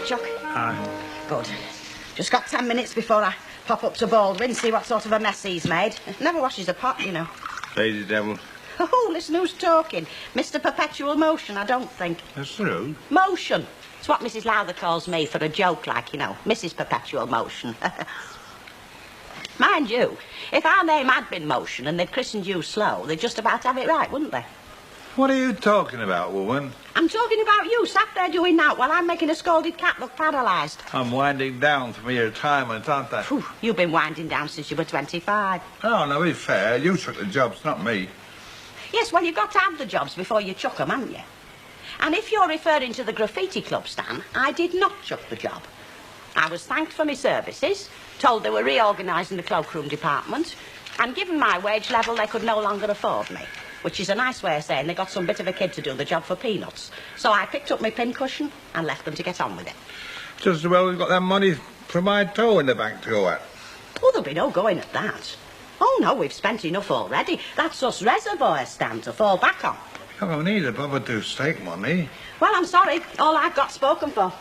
Chuck? Aye. Good. Just got 10 minutes before I pop up to Baldwin, see what sort of a mess he's made. Never washes a pot, you know. Lady devil. Oh, listen who's talking. Mr. Perpetual Motion, I don't think. That's true. Motion. It's what Mrs. Lowther calls me for a joke, like, you know. Mrs. Perpetual Motion. Mind you, if our name had been Motion and they'd christened you Slow, they'd just about have it right, wouldn't they? What are you talking about, woman? I'm talking about you, sat there doing that while I'm making a scalded cat look paralysed. I'm winding down from your retirement, aren't I? Phew, you've been winding down since you were 25. Oh, no, be fair. You took the jobs, not me. Yes, well, you've got to have the jobs before you chuck 'em, haven't you? And if you're referring to the graffiti club, Stan, I did not chuck the job. I was thanked for my services, told they were reorganising the cloakroom department, and given my wage level, they could no longer afford me, which is a nice way of saying they got some bit of a kid to do the job for peanuts. So I picked up my pincushion and left them to get on with it. Just as well we've got that money from my toe in the bank to go at. Oh, there'll be no going at that. Oh, no, we've spent enough already. That's us reservoir, Stan, to fall back on. I don't need a bother to stake money. Well, I'm sorry. All I've got spoken for.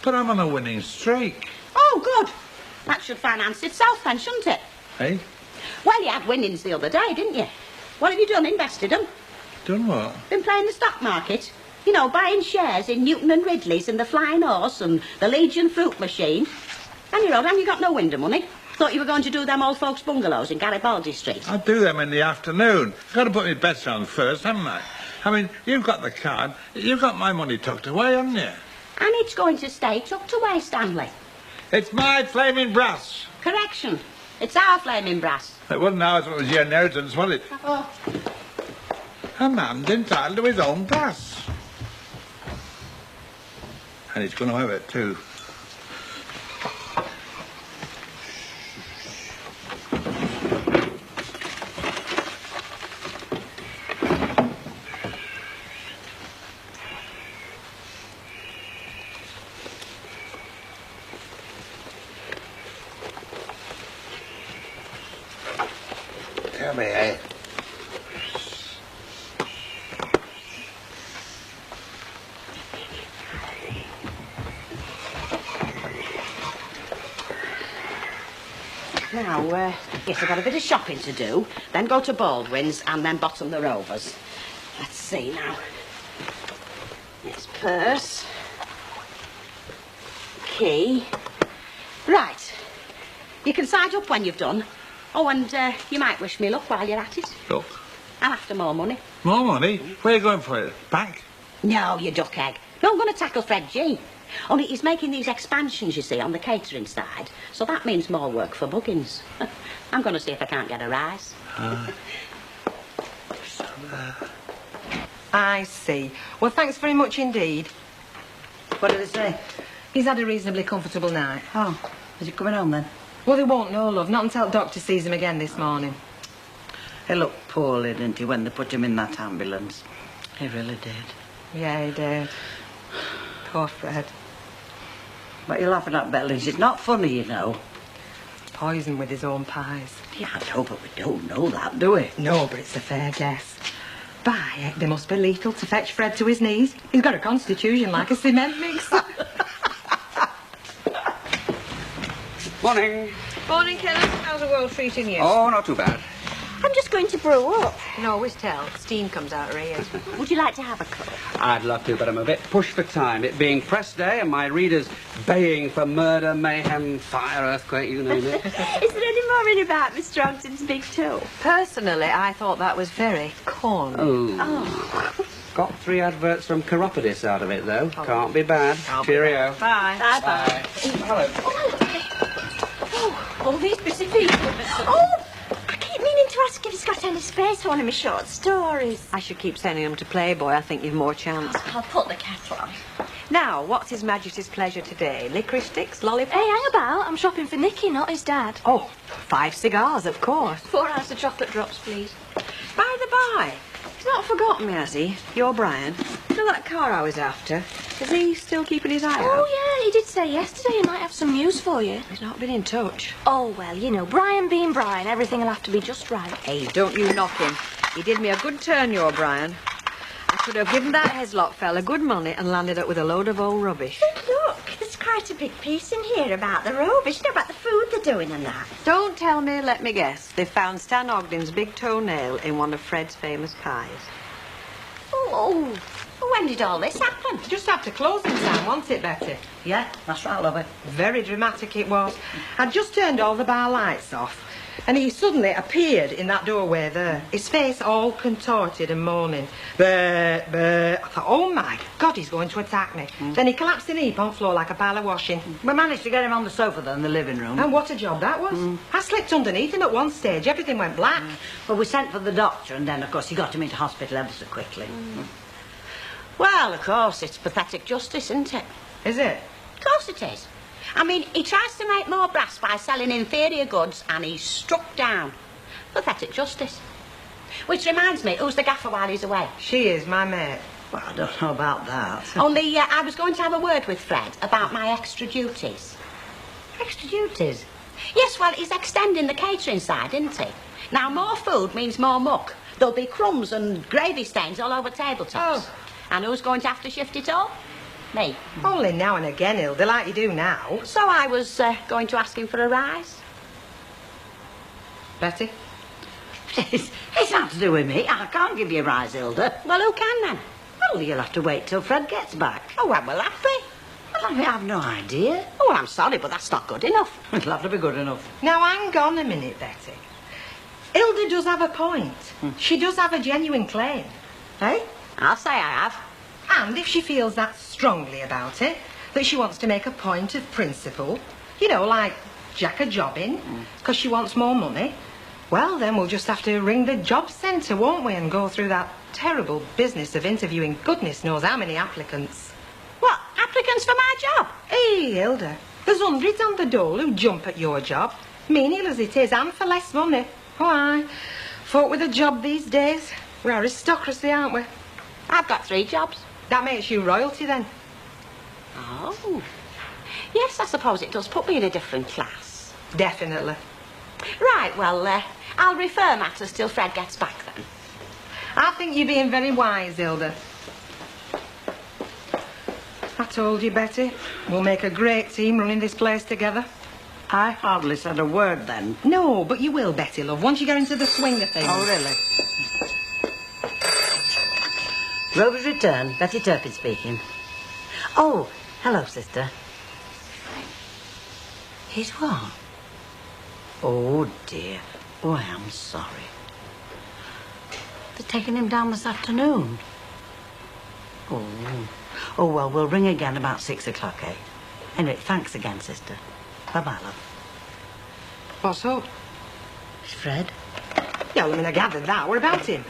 But I'm on a winning streak. Oh, good. That should finance itself then, shouldn't it? Hey? Well, you had winnings the other day, didn't you? What have you done? Invested them? Done what? Been playing the stock market? You know, buying shares in Newton and Ridley's and the Flying Horse and the Legion Fruit Machine. And you know, haven't you got no window money? Thought you were going to do them old folks' bungalows in Garibaldi Street. I'll do them in the afternoon. I've got to put my bets on first, haven't I? I mean, you've got the card. You've got my money tucked away, haven't you? And it's going to stay tucked away, Stanley. It's my flaming brass. Correction. It's our flaming brass. It wasn't ours, it was your inheritance, was it? Oh. A man's entitled to his own brass. And he's going to have it, too. Tell me, eh? Now, yes, I've got a bit of shopping to do, then go to Baldwin's and then bottom the Rovers. Let's see now. This purse. Key. Right. You can side up when you've done. Oh, and you might wish me luck while you're at it. Look. I'm after more money. More money? Where are you going for it? Back? No, you duck egg. No, I'm going to tackle Fred G. Only he's making these expansions, you see, on the catering side. So that means more work for Buggins. I'm going to see if I can't get a rise. I see. Well, thanks very much indeed. What did they say? He's had a reasonably comfortable night. Oh, is he coming home then? Well, they won't know, love. Not until the doctor sees him again this morning. He looked poorly, didn't he, when they put him in that ambulance? He really did. Yeah, he did. Poor Fred. But you're laughing at Bellings. It's not funny, you know. Poisoned with his own pies. Yeah, I know, but we don't know that, do we? No, but it's a fair guess. By heck, they must be lethal to fetch Fred to his knees. He's got a constitution like a cement mixer. Morning. Morning, Kenneth. How's the world treating you? Oh, not too bad. I'm just going to brew up. You can always tell. Steam comes out her ears. Would you like to have a cup? I'd love to, but I'm a bit pushed for time. It being press day and my readers baying for murder, mayhem, fire, earthquake, you name it. Is there any more in about Mr. Ogden's big toe? Personally, I thought that was very corny. Oh. Got 3 adverts from Chiropodist out of it, though. Can't be bad. Cheerio. Bye. Bye-bye. Hello. Oh, all these busy people. Oh, I keep meaning to ask if he's got any space for one of my short stories. I should keep sending them to Playboy. I think you've more chance. I'll put the kettle on. Now, what's His Majesty's pleasure today? Licorice sticks, lollipops? Hey, hang about. I'm shopping for Nicky, not his dad. Oh, 5 cigars, of course. 4 ounces of chocolate drops, please. By the by, he's not forgotten me, has he? Your Brian. You know that car I was after? Is he still keeping his eye out? Oh, yeah, he did say yesterday he might have some news for you. He's not been in touch. Oh, well, you know, Brian being Brian, everything will have to be just right. Hey, don't you knock him. He did me a good turn, your Brian. I should have given that Heslop fella good money and landed up with a load of old rubbish. Look, there's quite a big piece in here about the rubbish, you know, about the food they're doing and that. Don't tell me, let me guess. They found Stan Ogden's big toenail in one of Fred's famous pies. Oh, when did all this happen? Just after closing time, wasn't it, Betty? Yeah, that's right, lovey. Very dramatic it was. I'd just turned all the bar lights off, and he suddenly appeared in that doorway there, his face all contorted and moaning. Bah, bah. I thought, oh my God, he's going to attack me. Then he collapsed in a heap on the floor like a pile of washing. We managed to get him on the sofa there in the living room. And what a job that was. I slipped underneath him at one stage, everything went black. Well, we sent for the doctor, and then, of course, he got him into hospital ever so quickly. Well, of course, it's pathetic justice, isn't it? Is it? Of course it is. I mean, he tries to make more brass by selling inferior goods, and he's struck down. Pathetic justice. Which reminds me, who's the gaffer while he's away? She is, my mate. Well, I don't know about that. Only, I was going to have a word with Fred about my extra duties. Extra duties? Yes, well, he's extending the catering side, isn't he? Now, more food means more muck. There'll be crumbs and gravy stains all over tabletops. Oh. And who's going to have to shift it all? Me. Only now and again, Hilda, like you do now. So I was going to ask him for a rise. Betty? It's not to do with me. I can't give you a rise, Hilda. Well, who can then? Well, you'll have to wait till Fred gets back. Oh, when will that be? Well, I have no idea. Oh, well, I'm sorry, but that's not good enough. It'll have to be good enough. Now, hang on a minute, Betty. Hilda does have a point. She does have a genuine claim. Eh? I'll say I have. And if she feels that strongly about it, that she wants to make a point of principle, you know, like jack a job in, because she wants more money, well, then we'll just have to ring the job centre, won't we, and go through that terrible business of interviewing goodness knows how many applicants. What, applicants for my job? Hey, Hilda, there's hundreds on the dole who jump at your job, menial as it is, and for less money. Oh, aye. Folk with a job these days, we're aristocracy, aren't we? I've got 3 jobs. That makes you royalty, then. Oh. Yes, I suppose it does put me in a different class. Definitely. Right, well, I'll refer matters till Fred gets back then. I think you're being very wise, Hilda. I told you, Betty. We'll make a great team running this place together. I hardly said a word then. No, but you will, Betty, love, once you get into the swing of things. Oh, really? Rover's return. Betty Turpin speaking. Oh, hello, sister. He's what? Oh, dear. Oh, I am sorry. They're taking him down this afternoon. Oh. Oh, well, we'll ring again about 6 o'clock, eh? Anyway, thanks again, sister. Bye-bye, love. What's up? It's Fred. Yeah, well, I mean, I gathered that. What about him?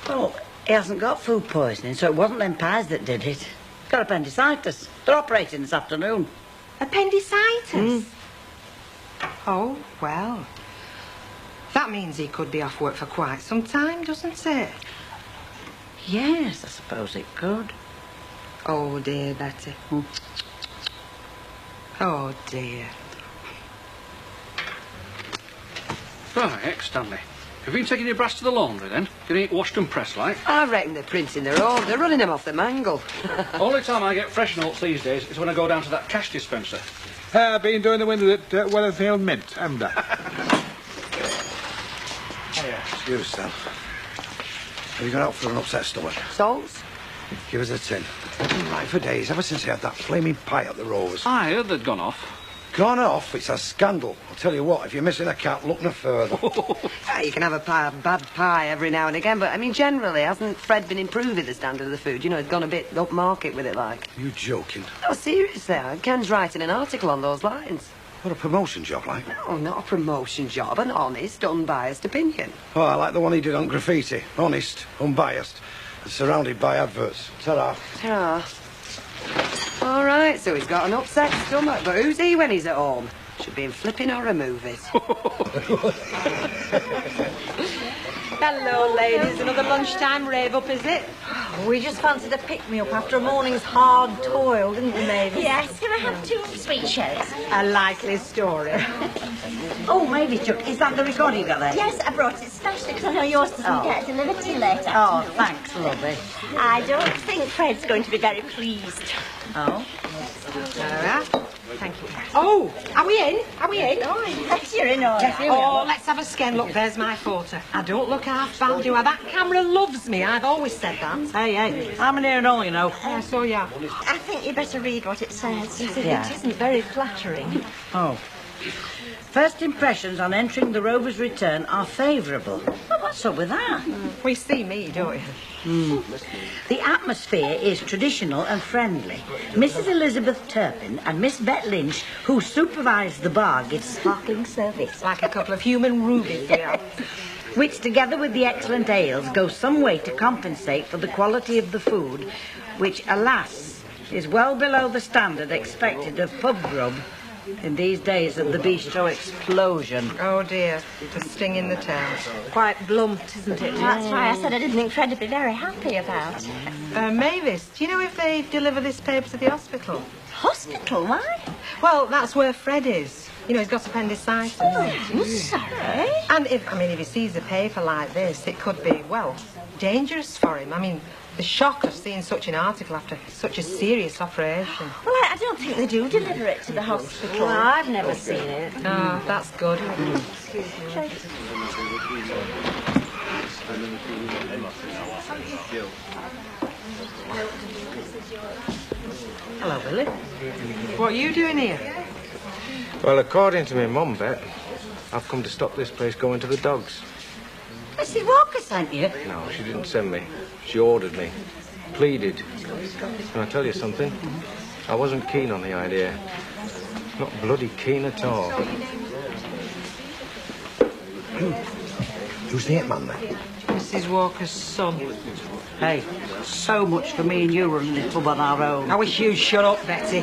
Well, he hasn't got food poisoning, so it wasn't them pies that did it. He's got appendicitis. They're operating this afternoon. Appendicitis? Oh, well. That means he could be off work for quite some time, doesn't it? Yes, I suppose it could. Oh, dear, Betty. Oh, dear. Right, Stanley. Have you been taking your brass to the laundry, then? Getting it washed and pressed, like? I reckon they're printing their own. They're running them off the mangle. Only time I get fresh notes these days is when I go down to that cash dispenser. I've been doing the windows at Weatherfield Mint, haven't I? Excuse, Stan. Have you got out for an upset stomach? Salts? Give us a tin. I've been right for days, ever since I had that flaming pie at the Rose. I heard they'd gone off. Gone off? It's a scandal. I'll tell you what, if you're missing a cat, look no further. You can have a bad pie every now and again, but, I mean, generally, hasn't Fred been improving the standard of the food? You know, he's gone a bit upmarket with it, like. You joking? Oh, seriously, Ken's writing an article on those lines. What a promotion job, like. No, not a promotion job, an honest, unbiased opinion. Oh, I like the one he did on graffiti. Honest, unbiased, and surrounded by adverts. Ta-ra. Ta-ra. All right, so he's got an upset stomach, but who's he when he's at home? Should be in flipping horror movies. Hello, ladies. Another lunchtime rave up, is it? We just fancied a pick-me-up after a morning's hard toil, didn't we, Mavis? Yes, can I have 2 sweet cherries? A likely story. Oh, maybe, Chuck. Is that the record you got there? Yes, I brought it especially because I know yours doesn't get delivered till late Oh, afternoon. thanks, lovely. I don't think Fred's going to be very pleased. Oh? Ta-ra. Thank you. Oh, are we in? Are we in? Oh, yes, you're in all right. Oh, let's have a scan. Look, there's my photo. I don't look half bad, do I? That camera loves me. I've always said that. Hey, I'm an ear and all, you know. Yeah, so yeah. I think you better read what it says. Yeah. It isn't very flattering. Oh. First impressions on entering the Rover's return are favourable. Well, what's up with that? We see me, don't you? The atmosphere is traditional and friendly. Mrs. Elizabeth Turpin and Miss Bet Lynch, who supervise the bar, give sparkling service, Like a couple of human rubies, we are. which together with the excellent ales go some way to compensate for the quality of the food, which, alas, is well below the standard expected of pub grub in these days of the bistro explosion. Oh dear, the sting in the tail. Quite blunt, isn't it? That's why I said I didn't think Fred would be very happy about it. Mavis, do you know if they deliver this paper to the hospital? Hospital, why? Well, that's where Fred is. You know, he's got appendicitis. I'm sorry. And if he sees a paper like this, it could be, well, dangerous for him. I mean, the shock of seeing such an article after such a serious operation. Well, I don't think they do deliver it to the hospital. Well, I've never seen it. Oh, that's good. Hello, Billy. What are you doing here? Well, according to my mum, Bet, I've come to stop this place going to the dogs. Mrs. Walker sent you? No, she didn't send me. She ordered me. Pleaded. Can I tell you something? I wasn't keen on the idea. Not bloody keen at all. Who's the hitman then? Mrs. Walker's son. Hey, so much for me and you running this pub on our own. I wish you'd shut up, Betty.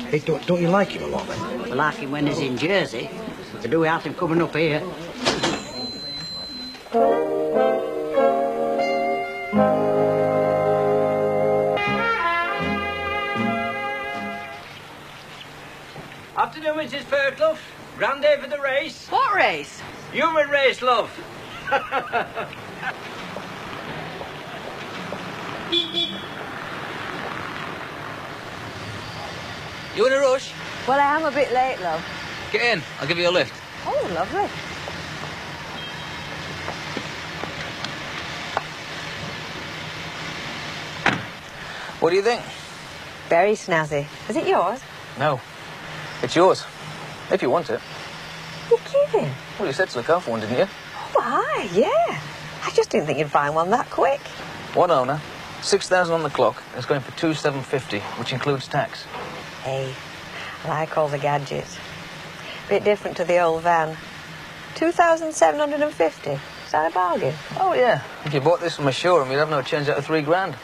Hey, don't you like him a lot then? I like him when he's in Jersey. We do without him coming up here. Afternoon, Mrs. Fairclough. Grand day for the race. What race? Human race, love. You in a rush? Well, I am a bit late, love. Get in. I'll give you a lift. Oh, lovely. What do you think? Very snazzy. Is it yours? No. It's yours. If you want it. You're kidding. Well, you said to look out for one, didn't you? Oh, aye, yeah. I just didn't think you'd find one that quick. One owner, 6,000 on the clock. It's going for 2,750, which includes tax. Hey, I like all the gadgets. Bit different to the old van. 2,750. Is that a bargain? Oh, yeah. If you bought this from a showroom, you'd have no change out of £3,000.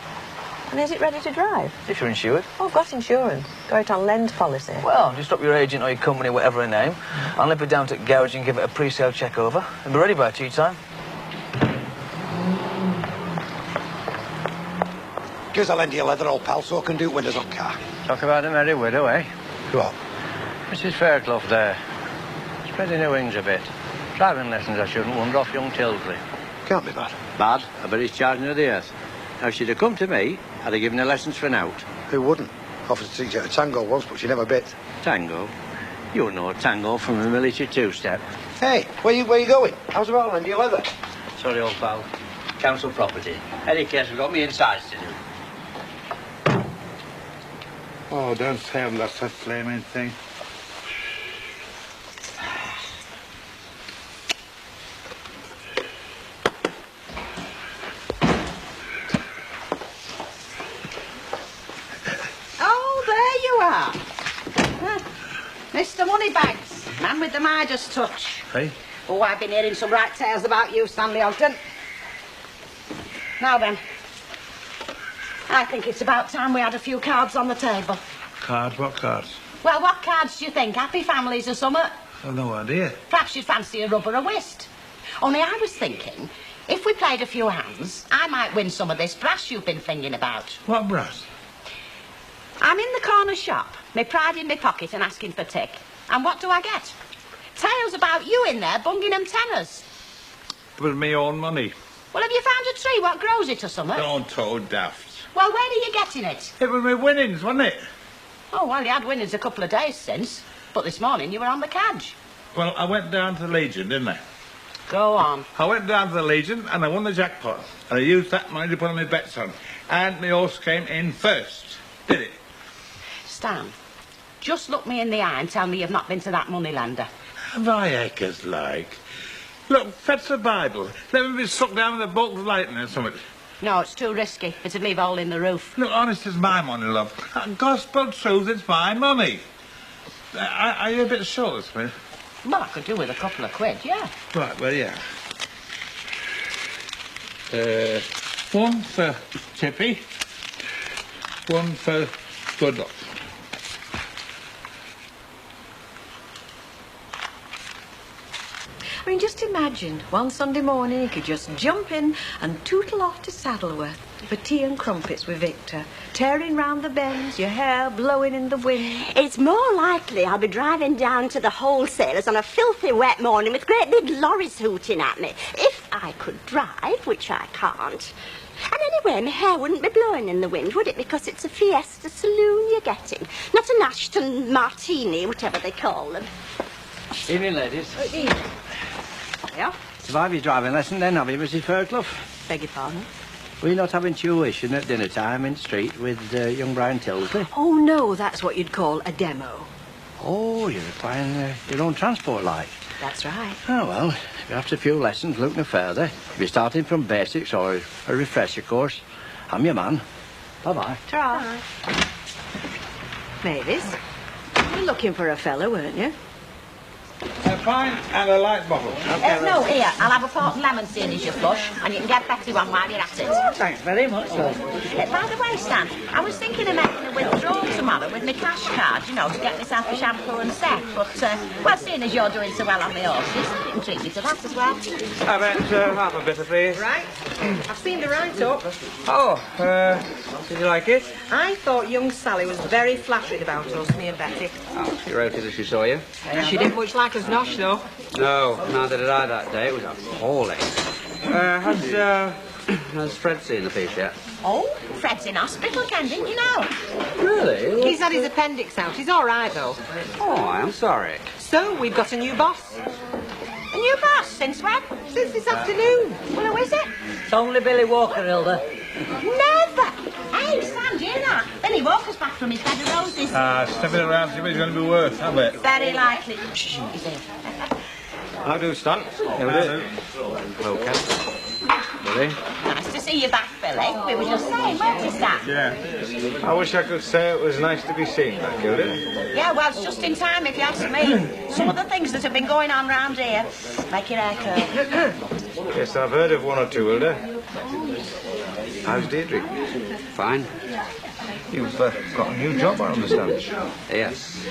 And is it ready to drive? If you're insured. Oh, I've got insurance. Got it on lend policy. Well, just drop your agent or your company, whatever a name. I'll nip it down to the garage and give it a pre-sale check over. It'll be ready by tea time. Give us a lend of your leather, old pal, so I can do windows on car. Talk about the merry widow, eh? What? Mrs. Fairclough there. Spreading her wings a bit. Driving lessons, I shouldn't wonder, off young Tilsley. Can't be bad. Bad? I bet he's charging her the earth. Now, if she'd have come to me, I'd have given her lessons for nought. Who wouldn't? Offered to teach her a tango once, but she never bit. Tango? You know tango from a military two-step. Hey, where you going? How's about lend of your leather? Sorry, old pal. Council property. Any case, we've got me insides to do. Oh, don't say I've lost that flaming thing. Oh, there you are. Mr. Moneybags, man with the Midas touch. Hey? Oh, I've been hearing some right tales about you, Stanley Ogden. Now then, I think it's about time we had a few cards on the table. Cards? What cards? Well, what cards do you think? Happy families or something? I've no idea. Perhaps you'd fancy a rubber or whist. Only I was thinking, if we played a few hands, I might win some of this brass you've been thinking about. What brass? I'm in the corner shop, my pride in my pocket and asking for tick. And what do I get? Tales about you in there bunging them tenors. It was me own money. Well, have you found a tree what grows it or something? Don't toad daft. Well, where are you getting it? It was my winnings, wasn't it? Oh, well, you had winnings a couple of days since. But this morning you were on the cadge. Well, I went down to the Legion, didn't I? Go on. I went down to the Legion and I won the jackpot. And I used that money to put on my bets on. And my horse came in first. Did it? Stan, just look me in the eye and tell me you've not been to that moneylender. Have I acres like? Look, fetch the Bible. Let me be struck down with a bolt of lightning or something. No, it's too risky. It'd leave a hole in the roof. Look, honest, it's my money, love. Gospel truth, it's my money. Are you a bit short, Smith? Well, I could do with a couple of quid, yeah. Right, well, yeah. One for Tippy, one for good luck. I mean, just imagine, one Sunday morning you could just jump in and tootle off to Saddleworth for tea and crumpets with Victor, tearing round the bends, your hair blowing in the wind. It's more likely I'll be driving down to the wholesalers on a filthy wet morning with great big lorries hooting at me. If I could drive, which I can't. And anyway, my hair wouldn't be blowing in the wind, would it? Because it's a Fiesta saloon you're getting, not an Ashton Martini, whatever they call them. Evening, ladies. Yeah? Survive your driving lesson then, have you, Mrs. Fairclough? Beg your pardon? Were you not having tuition at dinner time in the street with young Brian Tilsley? Oh, no, that's what you'd call a demo. Oh, you're applying your own transport like? That's right. Oh, well, if you have a few lessons, look no further. If you're starting from basics or a refresher course, I'm your man. Bye-bye. Ta-ra. Mavis, you were looking for a fella, weren't you? A pint and a light bottle. No, here, I'll have a port and lemon seeing as you flush, and you can get Betty one while you're at it. Thanks very much, love. By the way, Stan, I was thinking of making a withdrawal tomorrow with my cash card, you know, to get myself a shampoo and set. But, well, seeing as you're doing so well on the horses, you can treat me to that as well. I bet half a bitter, please. Right. I've seen the write-up. Oh, did you like it? I thought young Sally was very flattering about us, me and Betty. Oh, she wrote it as she saw you. She didn't much like us nosh, though. No, neither did I that day. It was appalling. Has Fred seen the piece yet? Oh, Fred's in hospital again, didn't you know? Really? He's had his appendix out. He's all right, though. Oh, I'm sorry. So, we've got a new boss. A new boss? Since when? Since this afternoon. Well, who is it? It's only Billy Walker, Hilda. Never! Hey, Sam, do you hear that? Billy Walker's back from his bed of roses. Stepping around, see what it's going to be worth, have it? Very likely. Shh, he's here. How do, Stan? How do? Okay. Billy? Nice to see you back, Billy. We were just saying, weren't we, Stan? Yeah. I wish I could say it was nice to be seen back, Hilda. Yeah, well, it's just in time, if you ask me. Some of the things that have been going on round here make your hair curl. Yes, I've heard of one or two, Hilda. How's Deirdre? Fine. You've got a new job, I understand. Yes.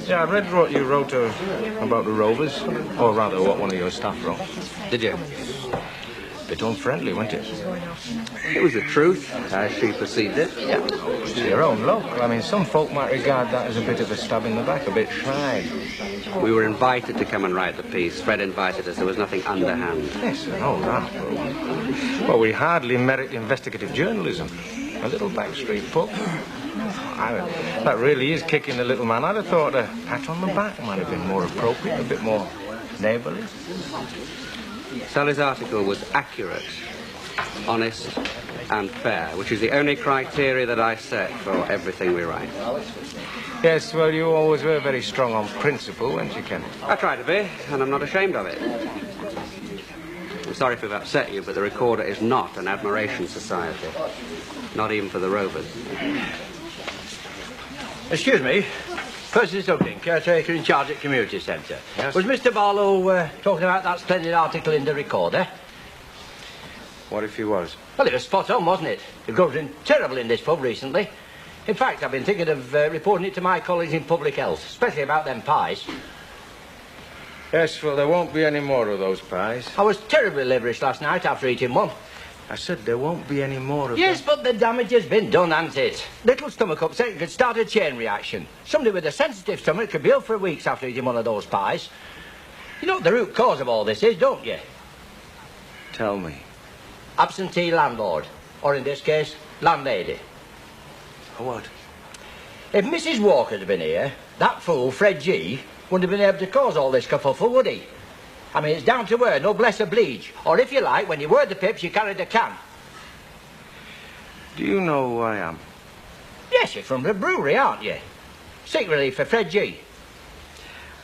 Yeah, I read what you wrote about the Rovers, or rather what one of your staff wrote. Did you? Bit unfriendly, wasn't it? It was the truth, as she perceived it. Yeah. It's your own luck. I mean, some folk might regard that as a bit of a stab in the back, a bit shy. We were invited to come and write the piece. Fred invited us. There was nothing underhand. Yes, I know that. Well, we hardly merit investigative journalism. A little backstreet pub. That really is kicking the little man. I'd have thought a pat on the back might have been more appropriate, a bit more neighbourly. Sally's article was accurate, honest, and fair, which is the only criteria that I set for everything we write. Yes, well, you always were very strong on principle, weren't you, Ken? I try to be, and I'm not ashamed of it. I'm sorry if we've upset you, but the Recorder is not an admiration society. Not even for the Rovers. Excuse me. Percy Sugden, caretaker in charge at Community Centre. Yes. Was Mr. Barlow talking about that splendid article in the Recorder? What if he was? Well, it was spot on, wasn't it? The grow's been terrible in this pub recently. In fact, I've been thinking of reporting it to my colleagues in public health, especially about them pies. Yes, well, there won't be any more of those pies. I was terribly liverish last night after eating one. I said there won't be any more of Yes, them. but the damage has been done, hasn't it? Little stomach upset could start a chain reaction. Somebody with a sensitive stomach could be ill for weeks after eating one of those pies. You know what the root cause of all this is, don't you? Tell me. Absentee landlord. Or in this case, landlady. What? If Mrs. Walker had been here, that fool, Fred G, wouldn't have been able to cause all this kerfuffle, would he? I mean, it's down to her, no bless her bleach. Or if you like, when you were the pips, you carried a can. Do you know who I am? Yes, you're from the brewery, aren't you? Sick relief for Fred G.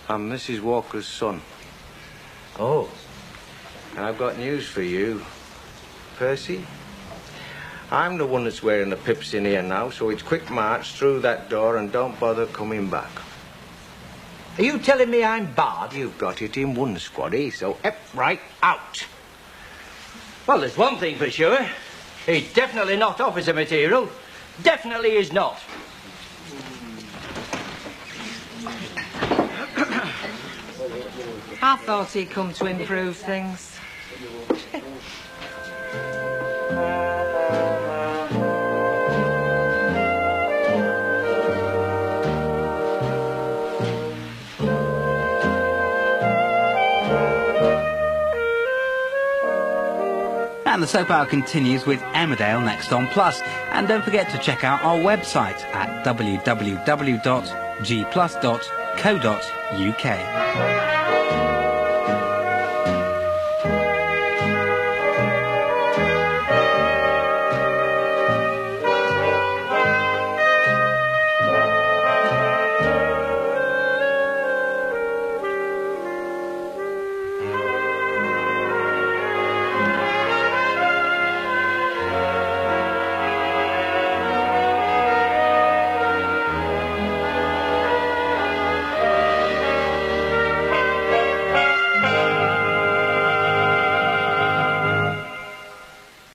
I'm Mrs. Walker's son. Oh. And I've got news for you, Percy. I'm the one that's wearing the pips in here now, so it's quick march through that door and don't bother coming back. Are you telling me I'm barred? You've got it in one, squaddy, so up right out. Well, there's one thing for sure. He's definitely not officer material. Definitely is not. I thought he'd come to improve things. And the soap hour continues with Emmerdale next on Plus. And don't forget to check out our website at www.gplus.co.uk.